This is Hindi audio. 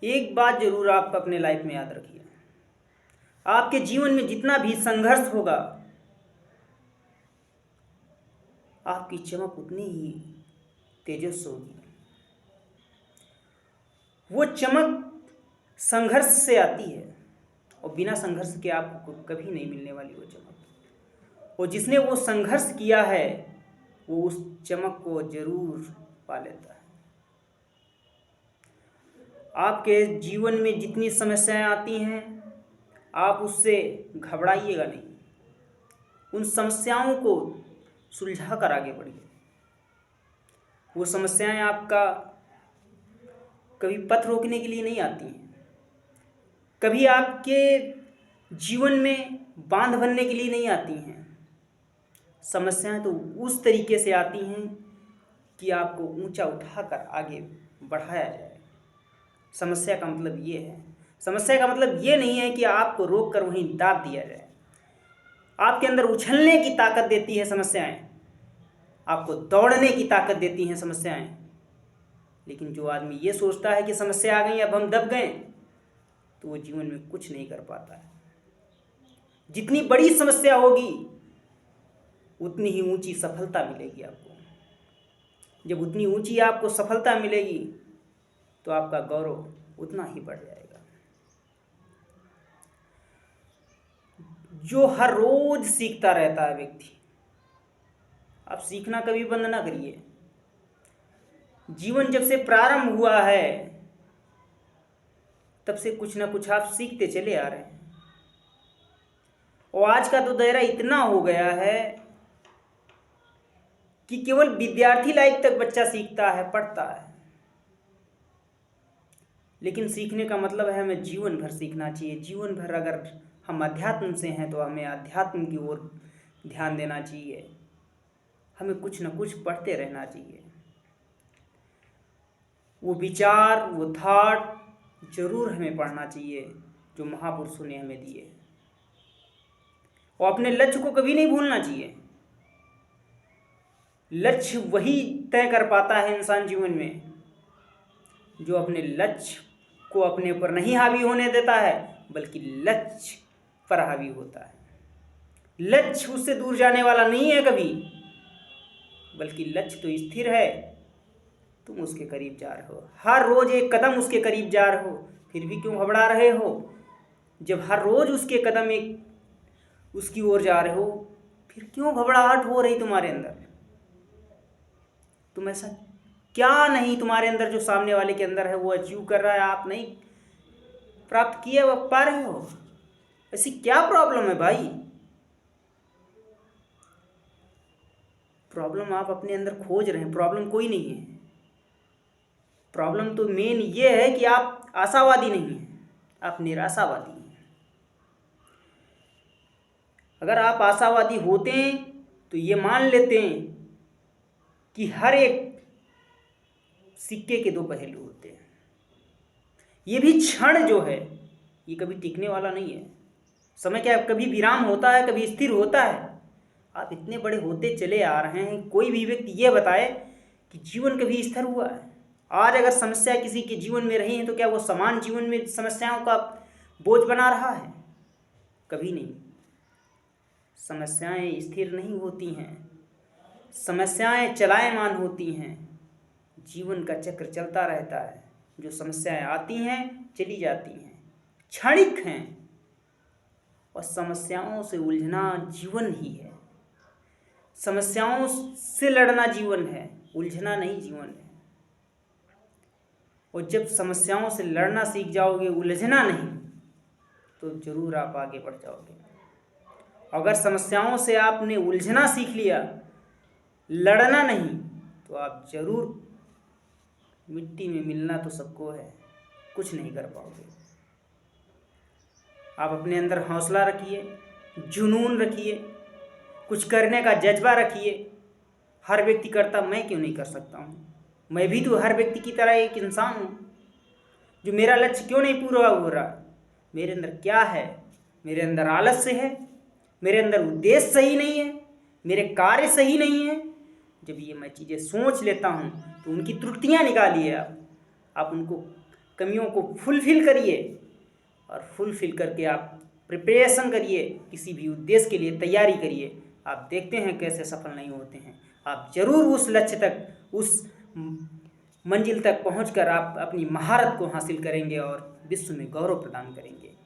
एक बात जरूर आप अपने लाइफ में याद रखिए, आपके जीवन में जितना भी संघर्ष होगा, आपकी चमक उतनी ही तेजस्वी होगी। वो चमक संघर्ष से आती है और बिना संघर्ष के आपको कभी नहीं मिलने वाली वो चमक। और जिसने वो संघर्ष किया है वो उस चमक को जरूर पा लेता है। आपके जीवन में जितनी समस्याएं आती हैं, आप उससे घबराइएगा नहीं। उन समस्याओं को सुलझा कर आगे बढ़िए। वो समस्याएं आपका कभी पथ रोकने के लिए नहीं आती हैं, कभी आपके जीवन में बांध बनने के लिए नहीं आती हैं। समस्याएं तो उस तरीके से आती हैं कि आपको ऊंचा उठाकर आगे बढ़ाया जाए। समस्या का मतलब ये है, समस्या का मतलब ये नहीं है कि आपको रोक कर वहीं दाब दिया जाए। आपके अंदर उछलने की ताकत देती है समस्याएं, आपको दौड़ने की ताकत देती हैं समस्याएं। लेकिन जो आदमी ये सोचता है कि समस्या आ गई अब हम दब गए, तो वो जीवन में कुछ नहीं कर पाता है। जितनी बड़ी समस्या होगी उतनी ही ऊंची सफलता मिलेगी आपको। जब उतनी ऊंची आपको सफलता मिलेगी तो आपका गौरव उतना ही बढ़ जाएगा। जो हर रोज सीखता रहता है व्यक्ति, आप सीखना कभी बंद ना करिए। जीवन जब से प्रारंभ हुआ है तब से कुछ ना कुछ आप सीखते चले आ रहे हैं। और आज का तो दायरा इतना हो गया है कि केवल विद्यार्थी लाइफ तक बच्चा सीखता है, पढ़ता है। लेकिन सीखने का मतलब है हमें जीवन भर सीखना चाहिए। जीवन भर अगर हम अध्यात्म से हैं तो हमें अध्यात्म की ओर ध्यान देना चाहिए। हमें कुछ न कुछ पढ़ते रहना चाहिए। वो विचार, वो थॉट जरूर हमें पढ़ना चाहिए जो महापुरुषों ने हमें दिए। और अपने लक्ष्य को कभी नहीं भूलना चाहिए। लक्ष्य वही तय कर पाता है इंसान जीवन में जो अपने लक्ष्य को अपने ऊपर नहीं हावी होने देता है, बल्कि लक्ष्य पर हावी होता है। लक्ष्य उससे दूर जाने वाला नहीं है कभी, बल्कि लक्ष्य तो स्थिर है। तुम उसके करीब जा रहे हो, हर रोज एक कदम उसके करीब जा रहे हो, फिर भी क्यों घबरा रहे हो? जब हर रोज उसके कदम एक उसकी ओर जा रहे हो, फिर क्यों घबराहट हो रही तुम्हारे अंदर? तुम ऐसा क्या नहीं तुम्हारे अंदर जो सामने वाले के अंदर है वो अचीव कर रहा है, आप नहीं प्राप्त किए पा रहे हो? ऐसी क्या प्रॉब्लम है भाई? प्रॉब्लम आप अपने अंदर खोज रहे हैं, प्रॉब्लम कोई नहीं है। प्रॉब्लम तो मेन ये है कि आप आशावादी नहीं हैं, आप निराशावादी हैं। अगर आप आशावादी होते हैं तो ये मान लेते हैं कि हर एक सिक्के के दो पहलू होते हैं। ये भी क्षण जो है ये कभी टिकने वाला नहीं है। समय क्या कभी विराम होता है, कभी स्थिर होता है। आप इतने बड़े होते चले आ रहे हैं, कोई भी व्यक्ति ये बताए कि जीवन कभी स्थिर हुआ है? आज अगर समस्या किसी के जीवन में रही है तो क्या वो समान जीवन में समस्याओं का बोझ बना रहा है? कभी नहीं। समस्याएं स्थिर नहीं होती हैं, समस्याएं चलायमान होती हैं। जीवन का चक्र चलता रहता है। जो समस्याएं आती हैं चली जाती हैं, क्षणिक हैं। और समस्याओं से उलझना जीवन ही है। समस्याओं से लड़ना जीवन है, उलझना नहीं जीवन है। और जब समस्याओं से लड़ना सीख जाओगे, उलझना नहीं, तो जरूर आप आगे बढ़ जाओगे। अगर समस्याओं से आपने उलझना सीख लिया, लड़ना नहीं, तो आप जरूर मिट्टी में मिलना तो सबको है, कुछ नहीं कर पाओगे। आप अपने अंदर हौसला रखिए, जुनून रखिए, कुछ करने का जज्बा रखिए। हर व्यक्ति करता, मैं क्यों नहीं कर सकता हूँ? मैं भी तो हर व्यक्ति की तरह एक इंसान हूँ। जो मेरा लक्ष्य क्यों नहीं पूरा हो रहा? मेरे अंदर क्या है? मेरे अंदर आलस्य है, मेरे अंदर उद्देश्य सही नहीं है, मेरे कार्य सही नहीं है। जब ये मैं चीज़ें सोच लेता हूँ तो उनकी त्रुटियाँ निकालिए आप उनको कमियों को फुलफिल करिए और फुलफिल करके आप प्रिपरेशन करिए, किसी भी उद्देश्य के लिए तैयारी करिए। आप देखते हैं कैसे सफल नहीं होते हैं। आप जरूर उस लक्ष्य तक, उस मंजिल तक पहुंचकर आप अपनी महारत को हासिल करेंगे और विश्व में गौरव प्रदान करेंगे।